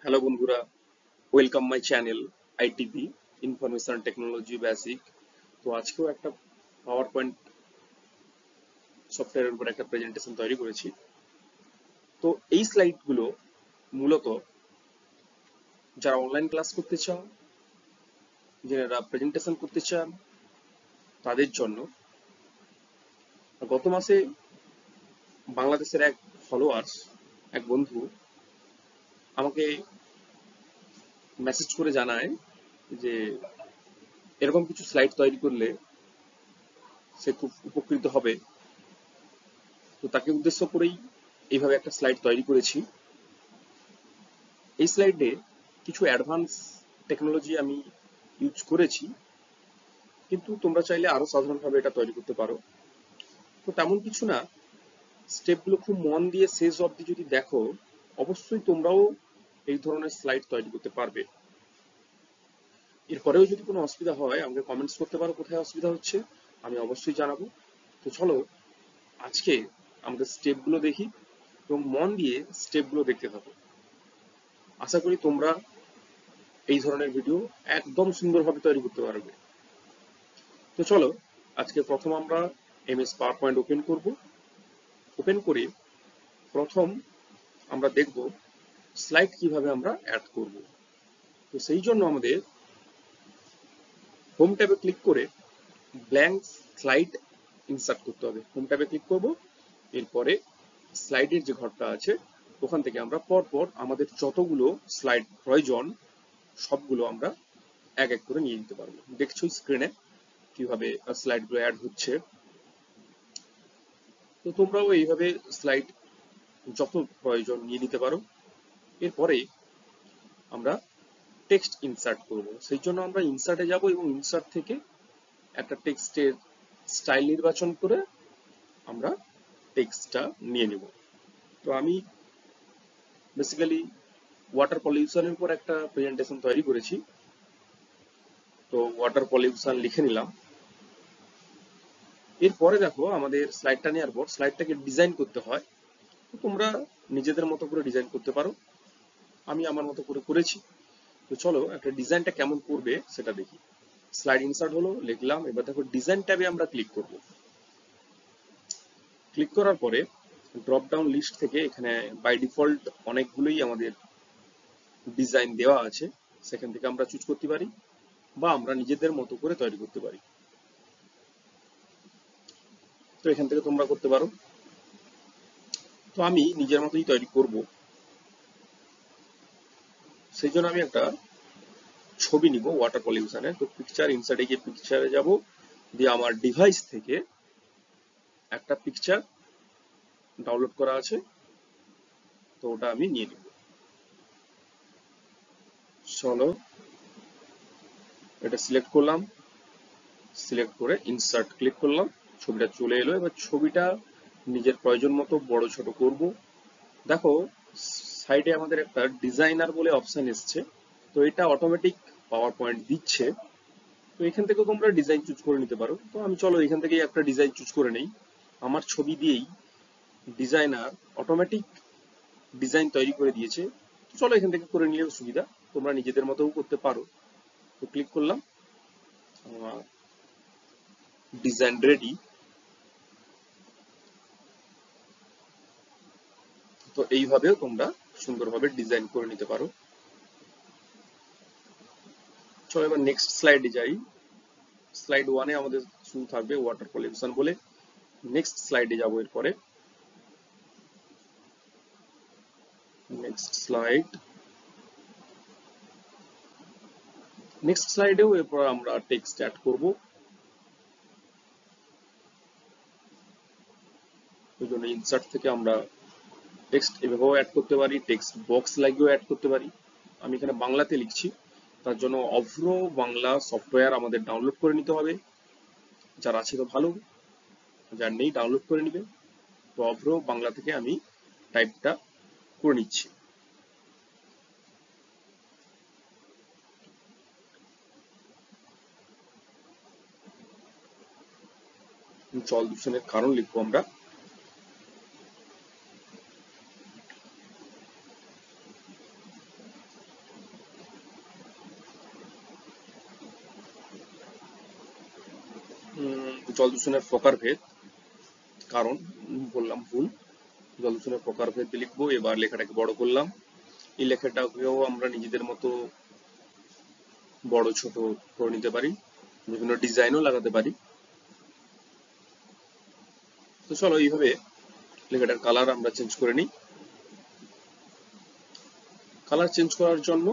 Hello বন্ধুরা, welcome my channel ITP information technology basic. তো আজকেও একটা পাওয়ার পয়েন্ট সফটওয়্যারের উপর একটা প্রেজেন্টেশন তৈরি করেছি। তো এই স্লাইডগুলো মূলত যারা অনলাইন ক্লাস করতে চান, যারা প্রেজেন্টেশন করতে চান তাদের জন্য। গত মাসে বাংলাদেশের এক ফলোয়ার্স, এক বন্ধু আমাকে মেসেজ করে জানায় যে এরকম কিছু স্লাইড তৈরি করলে সে খুব উপকৃত হবে। তো তাকে উদ্দেশ্য করেই এইভাবে একটা স্লাইড তৈরি করেছি। এই স্লাইডে কিছু অ্যাডভান্স টেকনোলজি আমি ইউজ করেছি, কিন্তু তোমরা চাইলে আরো সাধারণভাবে এটা তৈরি করতে পারো। তো তেমন কিছু না, স্টেপগুলো খুব মন দিয়ে শেষ অবধি যদি দেখো, অবশ্যই তোমরাও এই ধরনের স্লাইড তৈরি করতে পারবে। এরপরেও যদি কোনো অসুবিধা হয় আমাকে কমেন্টস করতে পারো, কোথায় অসুবিধা হচ্ছে আমি অবশ্যই জানাবো। তো চলো আজকে আমাদের স্টেপগুলো দেখি এবং মন দিয়ে স্টেপগুলো দেখতে থাকো। আশা করি তোমরা এই ধরনের ভিডিও একদম সুন্দরভাবে তৈরি করতে পারবে। তো চলো আজকে প্রথম আমরা এমএস পাওয়ার পয়েন্ট ওপেন করব। ওপেন করে প্রথম আমরা দেখব স্লাইড কিভাবে আমরা অ্যাড করব। তো সেই জন্য আমাদের হোম ট্যাবে ক্লিক করে ব্ল্যাঙ্ক স্লাইড ইনসার্ট করতে হবে। হোম ট্যাবে ক্লিক করব, এরপরে স্লাইডের যে ঘরটা আছে ওখান থেকে আমরা পরপর আমাদের যতগুলো স্লাইড প্রয়োজন সবগুলো আমরা এক এক করে নিয়ে নিতে পারবো। দেখছো স্ক্রিনে কিভাবে স্লাইডগুলো অ্যাড হচ্ছে। তো তোমরাও এইভাবে স্লাইড যত প্রয়োজন নিয়ে নিতে পারো। এরপরে আমরা টেক্সট ইনসার্ট করব। সেই জন্য আমরা ইনসার্টে যাব এবং ইনসার্ট থেকে একটা টেক্সটের স্টাইল নির্বাচন করে আমরা টেক্সটটা নিয়ে নেব। তো আমি বেসিক্যালি ওয়াটার পলিউশনের উপর একটা প্রেজেন্টেশন তৈরি করেছি। তো ওয়াটার পলিউশন লিখে নিলাম। এরপরে দেখো আমাদের স্লাইডটা নেওয়ার পর স্লাইডটাকে ডিজাইন করতে হয়। তো তোমরা নিজেদের মতো করে ডিজাইন করতে পারো, আমি আমার মতো করে করেছি। তো চলো একটা ডিজাইনটা কেমন করবে সেটা দেখি। স্লাইড ইনসার্ট হলো, লিখলাম। এবার দেখো ডিজাইন ট্যাবে আমরা ক্লিক করব। ক্লিক করার পরে ড্রপ ডাউন লিস্ট থেকে এখানে বাই ডিফল্ট অনেকগুলোই আমাদের ডিজাইন দেওয়া আছে, সেখান থেকে আমরা চুজ করতে পারি বা আমরা নিজেদের মতো করে তৈরি করতে পারি। তো এখান থেকে তোমরা করতে পারো। তো আমি নিজের মতোই তৈরি করব। সেই জন্য আমি একটা ছবি নিব ওয়াটার পলিউশনের। তো পিকচার ইনসার্টে গিয়ে পিকচারে যাব, দিয়ে আমার ডিভাইস থেকে একটা পিকচার ডাউনলোড করা আছে, তো ওটা আমি নিয়ে নিব। চলো এটা সিলেক্ট করলাম, সিলেক্ট করে ইনসার্ট ক্লিক করলাম, ছবিটা চলে এলো। এবার ছবিটা নিজের প্রয়োজন মতো বড় ছোট করব। দেখো সাইডে আমাদের একটা ডিজাইনার বলে অপশন এসছে, তো এটা অটোমেটিক পাওয়ার পয়েন্ট দিচ্ছে। তো এখান থেকে তোমরা ডিজাইন চুজ করে নিতে পারো। তো আমি চলো এখান থেকেই একটা ডিজাইন চুজ করে নেই। আমার ছবি দিয়েই ডিজাইনার অটোমেটিক ডিজাইন তৈরি করে দিয়েছে। তো চলো এখান থেকে করে নিলেও সুবিধা, তোমরা নিজেদের মতোও করতে পারো। তো ক্লিক করলাম, আমার ডিজাইন রেডি। তো এইভাবেও তোমরা সুন্দরভাবে ডিজাইন করে নিতে পারো। চলো এবার নেক্সট স্লাইডে যাই। স্লাইড ওয়ানে আমাদের শুরু থাকবে ওয়াটার পলিউশন বলে। নেক্সট স্লাইডে যাবো এরপরে। Next slide. নেক্সট স্লাইডেও এরপর আমরা টেক্সট অ্যাড করব। ওই জন্য ইনসার্ট থেকে আমরা টেক্সট এভাবেও অ্যাড করতে পারি, টেক্সট বক্স লাগিয়েও অ্যাড করতে পারি। আমি এখানে বাংলাতে লিখছি, তার জন্য অভ্র বাংলা সফটওয়্যার আমাদের ডাউনলোড করে নিতে হবে। যার আছে তো ভালো, যার নেই ডাউনলোড করে নিবে। তো অভ্র বাংলা থেকে আমি টাইপটা করে নিচ্ছি। জল দূষণের কারণ লিখবো আমরা। জল দূষণের প্রকারভেদ, কারণ বললাম ভুল, জল দূষণের প্রকারভেদ লিখবো। এবার লেখাটাকে বড় করলাম। এই লেখাটাকেও আমরা নিজেদের মতো বড় ছোট করে নিতে পারি, বিভিন্ন ডিজাইনও লাগাতে পারি। তো চলো এইভাবে লেখাটার কালার আমরা চেঞ্জ করে নিই। কালার চেঞ্জ করার জন্য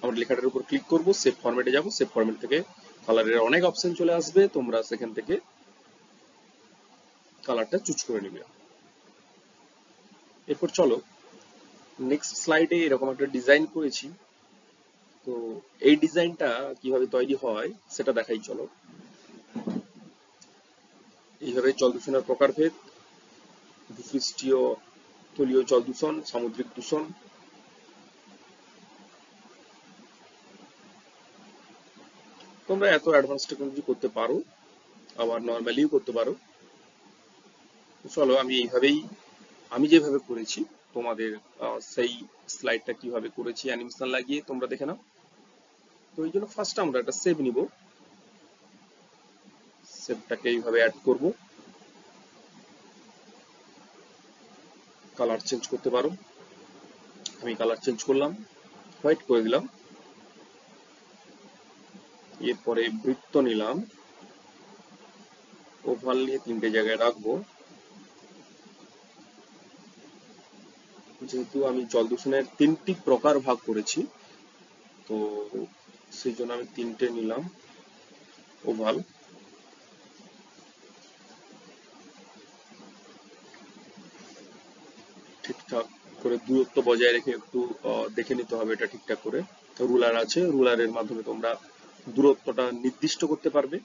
আমরা লেখাটার উপর ক্লিক করব, সেভ ফরম্যাটে যাব। সেভ ফরম্যাট থেকে কালারের অনেক অপশন চলে আসবে, তোমরা সেখান থেকে কালারটা চুজ করে নিবে। এরপর চলো নেক্সট স্লাইডে এরকম একটা ডিজাইন করেছি। তো এই ডিজাইনটা কিভাবে তৈরি হয় সেটা দেখাই চলো। এইভাবে জল দূষণের প্রকারভেদ, ভূপৃষ্ঠীয় তলীয় জল দূষণ, সামুদ্রিক দূষণ। তোমরা এত অ্যাডভান্স টেকনোলজি করতে পারো, আবার নর্মালিও করতে পারো। চলো আমি যেভাবে করেছি তোমাদের সেই স্লাইডটা কিভাবে করেছি অ্যানিমেশন লাগিয়ে তোমরা দেখে নাও। তো এই জন্য ফার্স্ট আমরা একটা সেভ নিব, সেভটাকে এইভাবে অ্যাড করব। কালার চেঞ্জ করতে পারো, আমি কালার চেঞ্জ করলাম, হোয়াইট করে দিলাম। এরপরে বৃত্ত নিলাম, ওভাল নিয়ে 3টে জায়গায় রাখবো। যেহেতু আমি জল দূষণের 3টি প্রকার ভাগ করেছি, তো সেই জন্য আমি 3টে নিলাম ওভাল। ঠিকঠাক করে দূরত্ব বজায় রেখে একটু দেখে নিতে হবে এটা ঠিকঠাক করে। রুলার আছে, রুলারের মাধ্যমে তোমরা দূরত্বটা নির্দিষ্ট করতে পারবে।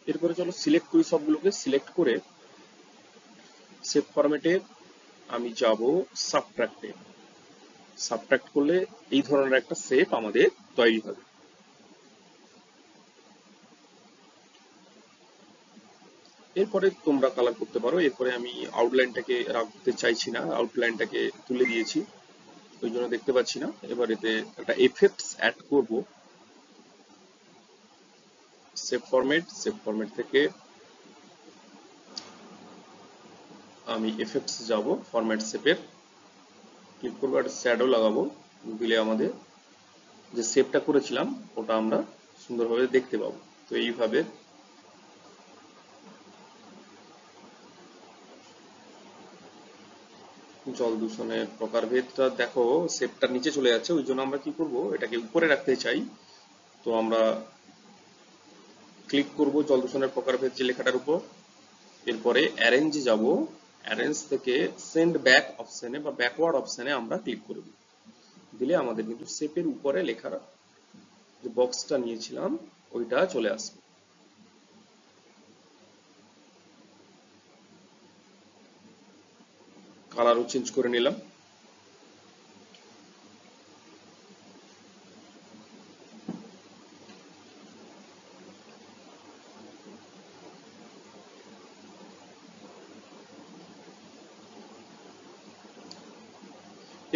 এরপরে চলো সিলেক্ট করি, সবগুলোকে সিলেক্ট করে সেভ ফরম্যাটে আমি যাব সাবট্রাক্টে। সাবট্রাক্ট করলে এই ধরনের একটা শেপ আমাদের তৈরি হবে। এরপরে তোমরা কালার করতে পারো। এরপরে আমি আউটলাইনটাকে রাখতে চাইছি না, আউটলাইনটাকে তুলে দিয়েছি, ওই জন্য দেখতে পাচ্ছি না। এবার এতে একটা এফেক্টস অ্যাড করব। সেভ ফরম্যাট থেকে আমি এফেক্টস যাব, ফরম্যাট শেপের ক্লিক করবো, একটা শ্যাডো লাগাবো, দিলে আমাদের যে শেপটা করেছিলাম ওটা আমরা সুন্দরভাবে দেখতে পাবো। তো এইভাবে জল দূষণের প্রকারভেদটা দেখো শেপটা নিচে চলে যাচ্ছে, ওই জন্য আমরা কি করব, এটাকে উপরে রাখতে চাই। তো আমরা ক্লিক করব জল দূষণের প্রকারভেদ যে লেখাটার উপর। এরপরে অ্যারেঞ্জ যাব, অ্যারেঞ্জ থেকে সেন্ড ব্যাক অপশনে বা ব্যাকওয়ার্ড অপশনে আমরা ক্লিক করব। দিলে আমাদের কিন্তু শেপের উপরে লেখার যে বক্সটা নিয়েছিলাম ওইটা চলে আসবে। কালারও চেঞ্জ করে নিলাম।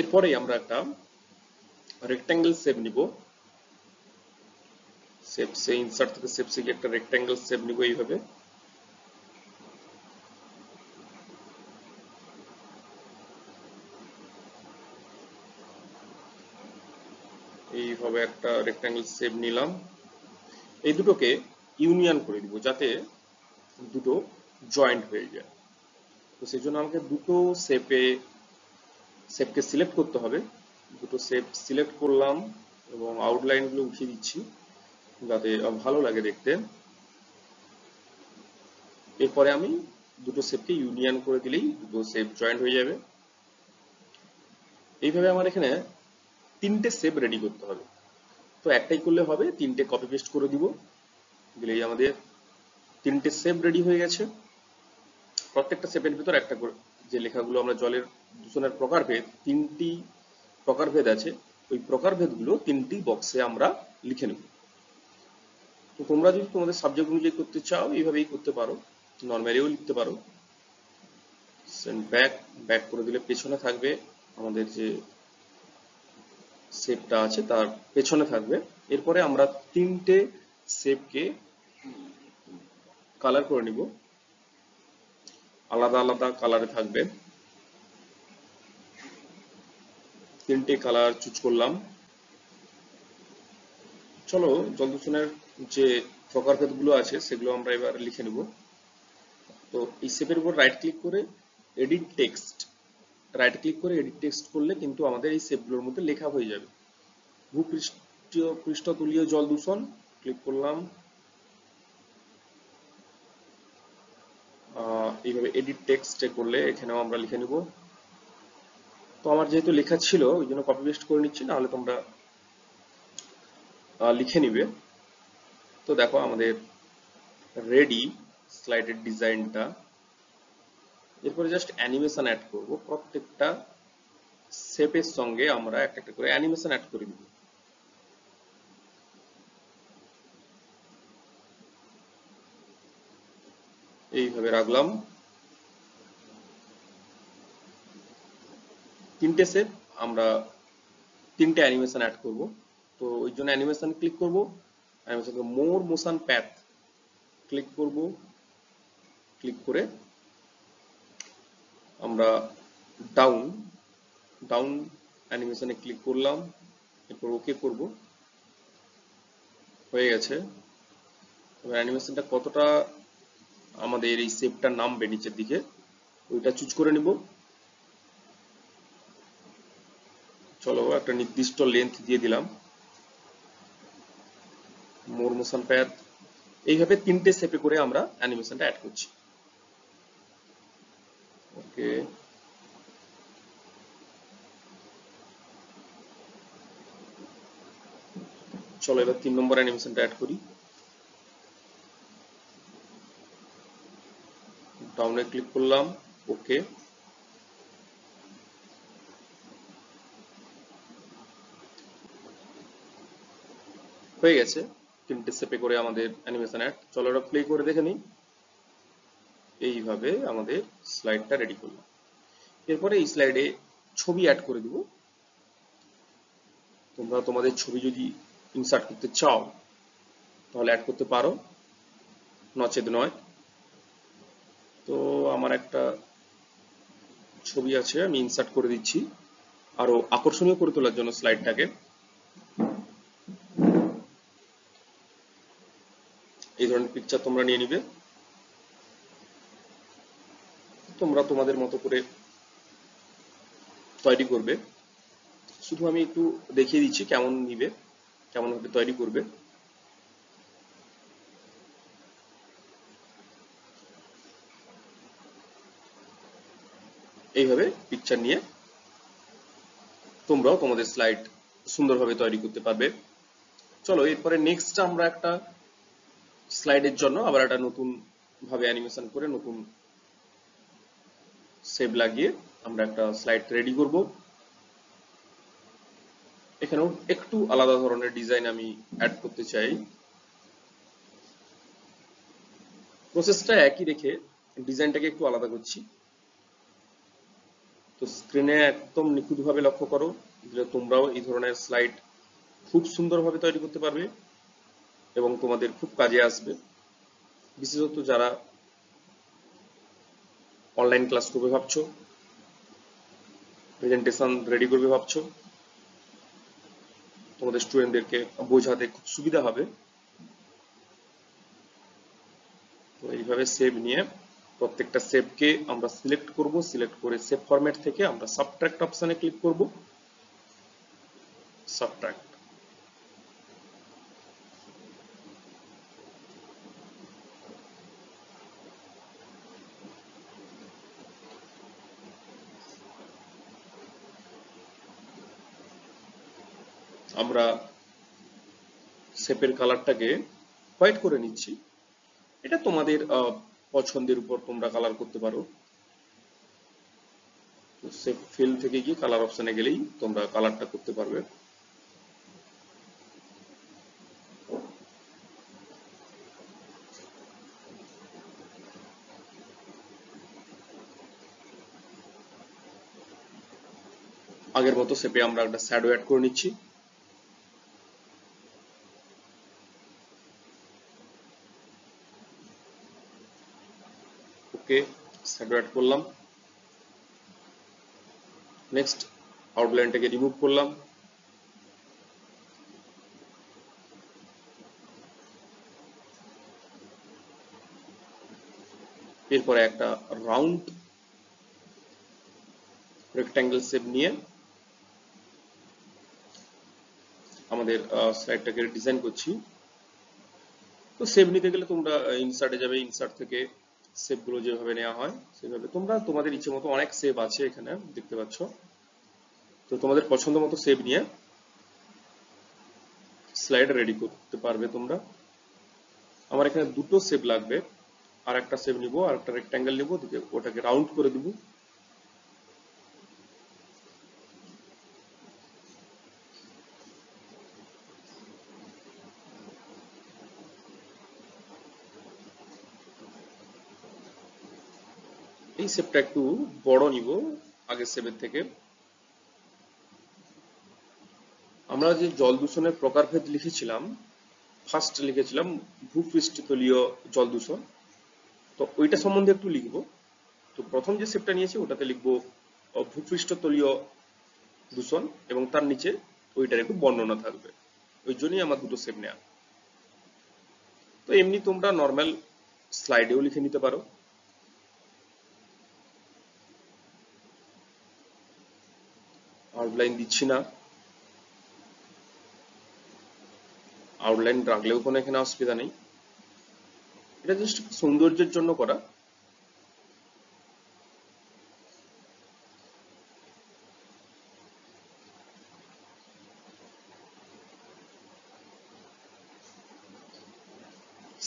এরপরে আমরা একটা রেক্ট্যাঙ্গেল শেপ নিব। শেপসে ইনসার্ট থেকে শেপসে গিয়ে একটা রেক্ট্যাঙ্গেল শেপ নিব এইভাবে। এইভাবে একটা রেক্ট্যাঙ্গেল শেপ নিলাম। এই দুটোকে ইউনিয়ন করে দিব যাতে দুটো জয়েন্ট হয়ে যায়। তো সেই জন্য আমাকে দুটো শেপকে সিলেক্ট করতে হবে। দুটো শেপ সিলেক্ট করলাম এবং আউটলাইন গুলো উঠিয়ে দিচ্ছি যাতে ভালো লাগে দেখতে। এরপরে আমি দুটো শেপকে ইউনিয়ন করে দিলেই দুটো শেপ জয়েন্ট হয়ে যাবে। এইভাবে আমার এখানে 3টে শেপ রেডি করতে হবে। তো একটাই করলে হবে, 3টে কপি পেস্ট করে দিব, দিলেই আমাদের 3টে শেপ রেডি হয়ে গেছে। প্রত্যেকটা শেপের ভিতর একটা করে যে লেখাগুলো আমরা জলের দূষণের প্রকারভেদ 3টি প্রকারভেদ আছে, ওই প্রকারভেদগুলো 3টি বক্সে আমরা লিখে নেব। তো তোমরা যদি তোমাদের সাবজেক্ট অনুযায়ী করতে চাও এইভাবেই করতে পারো, নর্মালিও লিখতে পারো। ব্যাক করে দিলে পেছনে থাকবে, আমাদের যে শেপটা আছে তার পেছনে থাকবে। এরপরে আমরা 3টে শেপকে কালার করে নিব, আলাদা আলাদা কালারে থাকবে। 3টে কালার চুজ করলাম। চলো জল দূষণের যে প্রকারভেদগুলো আছে সেগুলো আমরা এবার লিখে নিব। তো এই শেপের উপর রাইট ক্লিক করে এডিট টেক্সট, রাইট ক্লিক করে এডিট টেক্সট করলে কিন্তু আমাদের এই শেপগুলোর মধ্যে লেখা হয়ে যাবে। পৃষ্ঠতলীয় জল দূষণ ক্লিক করলাম, এইভাবে এডিট টেক্সটে করলে এখানেও আমরা লিখে নিব। তো আমার যেহেতু লেখা ছিল ওই জন্য কপি পেস্ট করে নিচ্ছি, নাহলে তোমরা লিখে নিবে। তো দেখো আমাদের রেডি স্লাইডের ডিজাইনটা। এরপরে জাস্ট অ্যানিমেশন অ্যাড করব, প্রত্যেকটা শেপের সঙ্গে আমরা একটা একটা করে অ্যানিমেশন অ্যাড করে দিব। এইভাবে রাখলাম। 3টে শেপ, আমরা 3টে অ্যানিমেশন অ্যাড করব। তো ওই জন্য অ্যানিমেশন ক্লিক করব, অ্যানিমেশন মোর মোশন প্যাথ ক্লিক করব, ক্লিক করে আমরা ডাউন ডাউন অ্যানিমেশনে ক্লিক করলাম, এরপর ওকে করব। হয়ে গেছে। এবার অ্যানিমেশনটা কতটা আমাদের এই শেপটা নামবে নিচের দিকে ওইটা চুজ করে নিব। চলো একটা নির্দিষ্ট লেন্থ দিয়ে দিলাম, মোর মোশন প্যাথ। এইভাবে 3টে শেপে করে আমরা অ্যানিমেশনটা অ্যাড করছি। ওকে, চলো এবার 3 নম্বর অ্যানিমেশনটা অ্যাড করি। ডাউনে ক্লিক করলাম, ওকে। হয়ে গেছে 3টে স্টেপে করে আমাদের অ্যানিমেশন অ্যাড। চলো এটা প্লে করে দেখে নিই। এইভাবে আমাদের স্লাইডটা রেডি করলাম। এরপরে এই স্লাইডে ছবি অ্যাড করে দিব। তোমরা তোমাদের ছবি যদি ইনসার্ট করতে চাও তাহলে অ্যাড করতে পারো, নচেত নয়। তো আমার একটা ছবি আছে, আমি ইনসার্ট করে দিচ্ছি আরো আকর্ষণীয় করে তোলার জন্য স্লাইডটাকে। এই ধরনের পিকচার তোমরা নিয়ে নিবে, তোমরা তোমাদের মতো করে তৈরি করবে। শুধু আমি একটু দেখিয়ে দিচ্ছি কেমন নিবে, কেমন ভাবে তৈরি করবে। এইভাবে পিকচার নিয়ে তোমরাও তোমাদের স্লাইড সুন্দরভাবে তৈরি করতে পারবে। চলো এরপরে নেক্সট আমরা একটা স্লাইডের জন্য আবার একটা নতুন ভাবে অ্যানিমেশন করে নতুন শেপ লাগিয়ে আমরা একটা স্লাইড রেডি করব। এখানেও একটু আলাদা ধরনের ডিজাইন আমি অ্যাড করতে চাই। প্রসেসটা একই রেখে ডিজাইনটাকে একটু আলাদা করছি। তো স্ক্রিনে একদম নিখুঁতভাবে লক্ষ্য করো, তাহলে তোমরাও এই ধরনের স্লাইড খুব সুন্দরভাবে তৈরি করতে পারবে এবং তোমাদের খুব কাজে আসবে। বিশেষত যারা অনলাইন ক্লাস করবে ভাবছো, প্রেজেন্টেশন রেডি করবে ভাবছো, তোমাদের স্টুডেন্টদেরকে বোঝাতে খুব সুবিধা হবে। তো এইভাবে সেভ নিয়ে প্রত্যেকটা সেভকে আমরা সিলেক্ট করব, সিলেক্ট করে সেভ ফরম্যাট থেকে আমরা সাবট্রাক্ট অপশনে ক্লিক করব। সাবট্রাক্ট, আমরা শেপের কালারটাকে হোয়াইট করে নিচ্ছি। এটা তোমাদের পছন্দের উপর তোমরা কালার করতে পারো। শেপ ফিল থেকে গিয়ে কালার অপশনে গেলেই তোমরা কালারটা করতে পারবে। আগের মতো শেপে আমরা একটা শ্যাডো অ্যাড করে নিচ্ছি। শ্যাডো অ্যাড করলাম। নেক্সট আউটলাইনটাকে রিমুভ করলাম। এরপরে একটা রাউন্ড রেক্ট্যাঙ্গেল শেপ নিয়ে আমাদের স্লাইডটাকে ডিজাইন করছি। তো শেপ নিতে গেলে তোমরা ইনসার্টে যাবে, ইনসার্ট থেকে শেপ গুলো যেভাবে নেওয়া হয় সেভাবে তোমরা তোমাদের ইচ্ছে মতো, অনেক শেপ আছে এখানে দেখতে পাচ্ছ, তো তোমাদের পছন্দ মতো শেপ নিয়ে স্লাইড রেডি করতে পারবে তোমরা। আমার এখানে দুটো শেপ লাগবে, আর একটা শেপ নিব, আর একটা রেক্ট্যাঙ্গেল নিব, ওটাকে রাউন্ড করে দিব। এই শেপটা একটু বড় নিব আগের শেপের থেকে। আমরা যে জল দূষণের প্রকারভেদ লিখেছিলাম, ফার্স্ট লিখেছিলাম ভূপৃষ্ঠতলীয় জল দূষণ, তো ওইটা সম্বন্ধে একটু লিখবো। তো প্রথম যে শেপটা নিয়েছি ওটাতে লিখবো ভূপৃষ্ঠতলীয় দূষণ, এবং তার নিচে ওইটার একটু বর্ণনা থাকবে। ওই জন্যই আমার দুটো শেপ নেওয়া। তো এমনি তোমরা নর্মাল স্লাইডেও লিখে নিতে পারো। আউটলাইন দিচ্ছি না, আউটলাইন রাখলেও কোনো এখানে অসুবিধা নেই, এটা জাস্ট সৌন্দর্যের জন্য করা।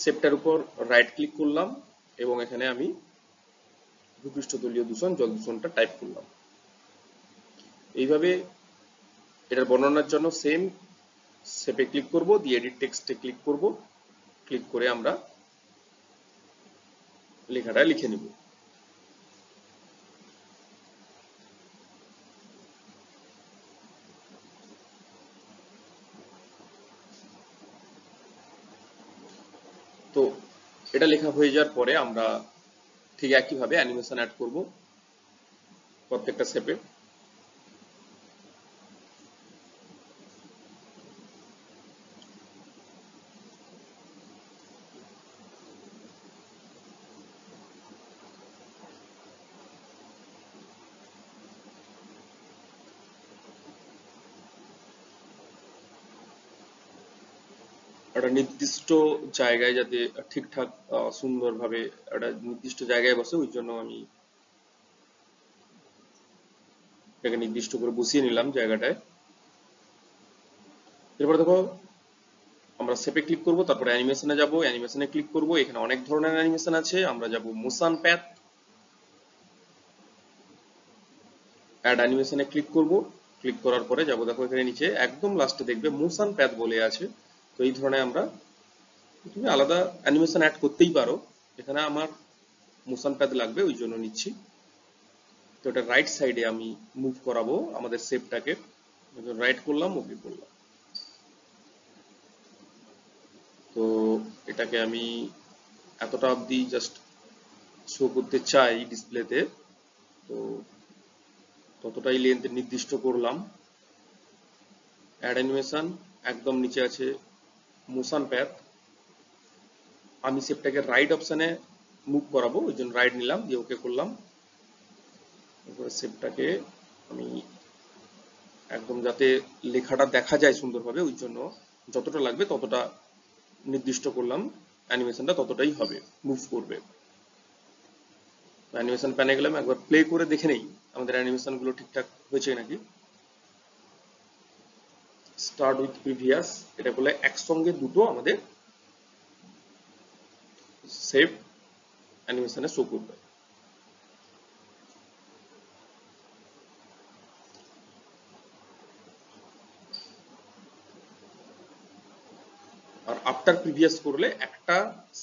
শেপটার উপর রাইট ক্লিক করলাম এবং এখানে আমি ভূপৃষ্ঠতলীয় দূষণ, জল দূষণটা টাইপ করলাম। এইভাবে এটার বর্ণনার জন্য সেম শেপে ক্লিক করব, দিয়ে এডিট টেক্সটে ক্লিক করব, ক্লিক করে আমরা লেখাটা লিখে নিব। তো এটা লেখা হয়ে যাওয়ার পরে আমরা ঠিক একইভাবে অ্যানিমেশন অ্যাড করব প্রত্যেকটা শেপে। একটা নির্দিষ্ট জায়গায় যাতে ঠিকঠাক সুন্দরভাবে একটা নির্দিষ্ট জায়গায় বসে, ওই জন্য আমি এটাকে নির্দিষ্ট করে বসিয়ে নিলাম জায়গাটায়। এরপরে দেখো আমরা শেপে ক্লিক করব, তারপরে অ্যানিমেশনে যাব, অ্যানিমেশনে ক্লিক করব। এখানে অনেক ধরনের অ্যানিমেশন আছে, আমরা যাব মোশন প্যাথ, অ্যাড অ্যানিমেশনে ক্লিক করব। ক্লিক করার পরে যাব, দেখো এখানে নিচে একদম লাস্টে দেখবে মোশন প্যাথ বলে আছে। তো এই ধরনের আমরা, তুমি আলাদা অ্যানিমেশন অ্যাড করতেই পারো, এখানে আমার মোশন প্যাথ লাগবে ওই জন্য নিচ্ছি। তো এটা রাইট সাইডে আমি মুভ করাবো আমাদের শেপটাকে, রাইট করলাম, ওকে করলাম। তো এটাকে আমি এতটা অবধি জাস্ট শো করতে চাই ডিসপ্লেতে, তো ততটাই লেন্থ নির্দিষ্ট করলাম। অ্যাড অ্যানিমেশন, একদম নিচে আছে মোশন প্যাথ। আমি শেপটাকে রাইট অপশনে মুভ করাবো, ওই জন্য রাইট নিলাম, দিয়ে ওকে করলাম। এরপরে শেপটাকে আমি একদম যাতে লেখাটা দেখা যায় সুন্দরভাবে, ওই জন্য যতটা লাগবে ততটা নির্দিষ্ট করলাম, অ্যানিমেশনটা ততটাই হবে, মুভ করবে। অ্যানিমেশন প্যানে গেলাম, একবার প্লে করে দেখে নেই আমাদের অ্যানিমেশন গুলো ঠিকঠাক হয়েছে নাকি। স্টার্ট উইথ প্রিভিয়াস, এটা করলে একসঙ্গে দুটো আমাদের সেভ অ্যানিমেশনে শো করবে। আর আফটার প্রিভিয়াস করলে একটা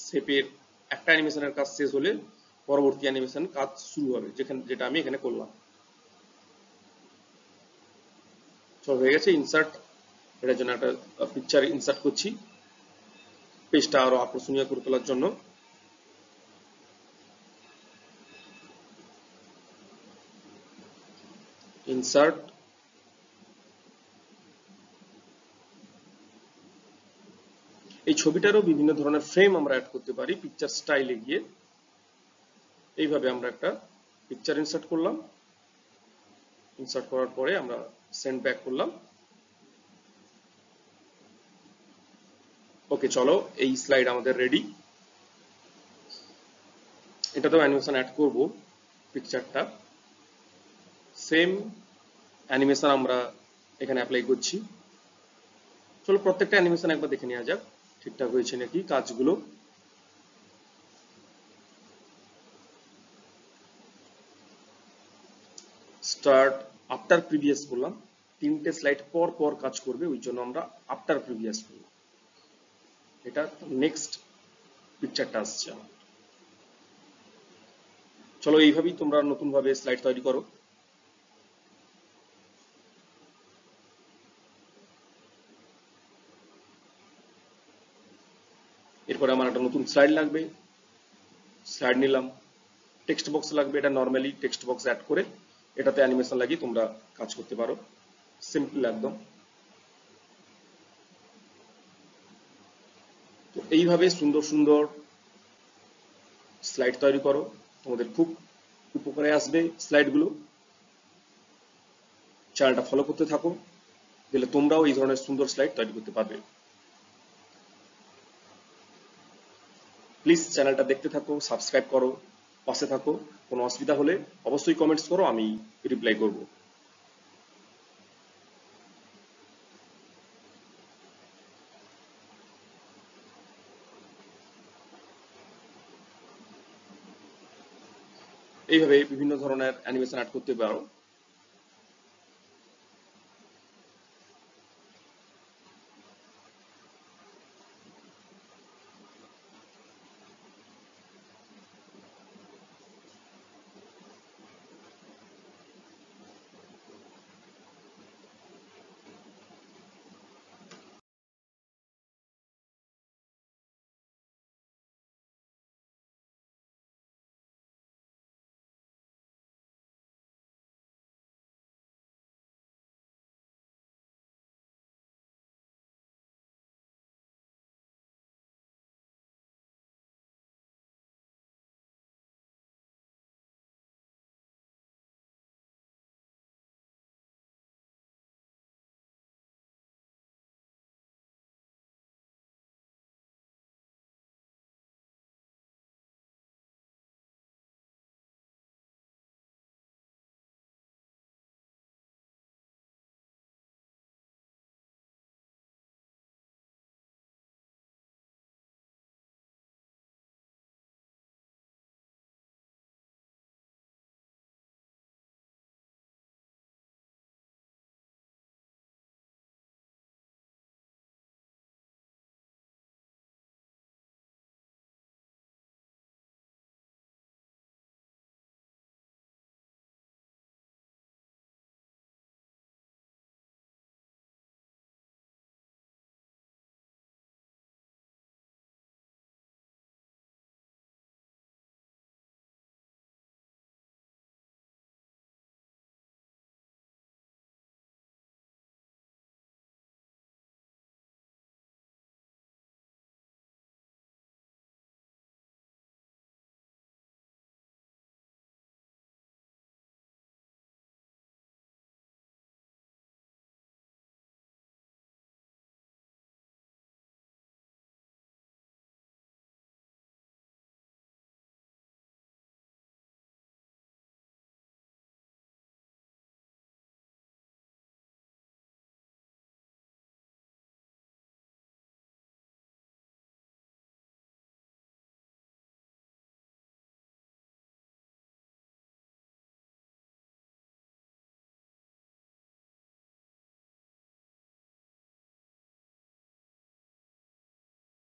শেপের, একটা অ্যানিমেশনের কাজ শেষ হলে পরবর্তী অ্যানিমেশন কাজ শুরু হবে, যেটা আমি এখানে করলাম। সব হয়ে গেছে। ইনসার্ট, এটার জন্য একটা পিকচার ইনসার্ট করছি পেজটা আরো আকর্ষণীয় করে তোলার জন্য। ইনসার্ট, এই ছবিটারও বিভিন্ন ধরনের ফ্রেম আমরা অ্যাড করতে পারি পিকচার স্টাইলে গিয়ে। এইভাবে আমরা একটা পিকচার ইনসার্ট করলাম, ইনসার্ট করার পরে আমরা সেন্ড ব্যাক করলাম। ওকে, চলো এই স্লাইড আমাদের রেডি। এটাতেও অ্যানিমেশন অ্যাড করব পিকচারটা। সেম অ্যানিমেশন আমরা এখানে অ্যাপ্লাই করছি। চলো প্রত্যেকটা অ্যানিমেশন একবার দেখে নেওয়া যাক ঠিকঠাক হয়েছে নাকি কাজগুলো। স্টার্ট আফটার প্রিভিয়াস করলাম, তিনটে স্লাইড পর পর কাজ করবে, ওই জন্য আমরা আফটার প্রিভিয়াস করলাম। এটা নেক্সট পিকচারটা আসছে আমার। চলো এইভাবেই তোমরা নতুন ভাবে স্লাইড তৈরি করো। এরপরে আমার একটা নতুন স্লাইড লাগবে, স্লাইড নিলাম। টেক্সট বক্স লাগবে, এটা নর্মালি টেক্সট বক্স অ্যাড করে এটাতে অ্যানিমেশন লাগিয়ে তোমরা কাজ করতে পারো, সিম্পল একদম। তো এইভাবে সুন্দর সুন্দর স্লাইড তৈরি করো, তোমাদের খুব উপকারে আসবে স্লাইডগুলো। চ্যানেলটা ফলো করতে থাকো, দিলে তোমরাও এই ধরনের সুন্দর স্লাইড তৈরি করতে পারবে। প্লিজ চ্যানেলটা দেখতে থাকো, সাবস্ক্রাইব করো, পাশে থাকো। কোনো অসুবিধা হলে অবশ্যই কমেন্টস করো, আমি রিপ্লাই করব। এইভাবে বিভিন্ন ধরনের অ্যানিমেশন অ্যাড করতে পারো।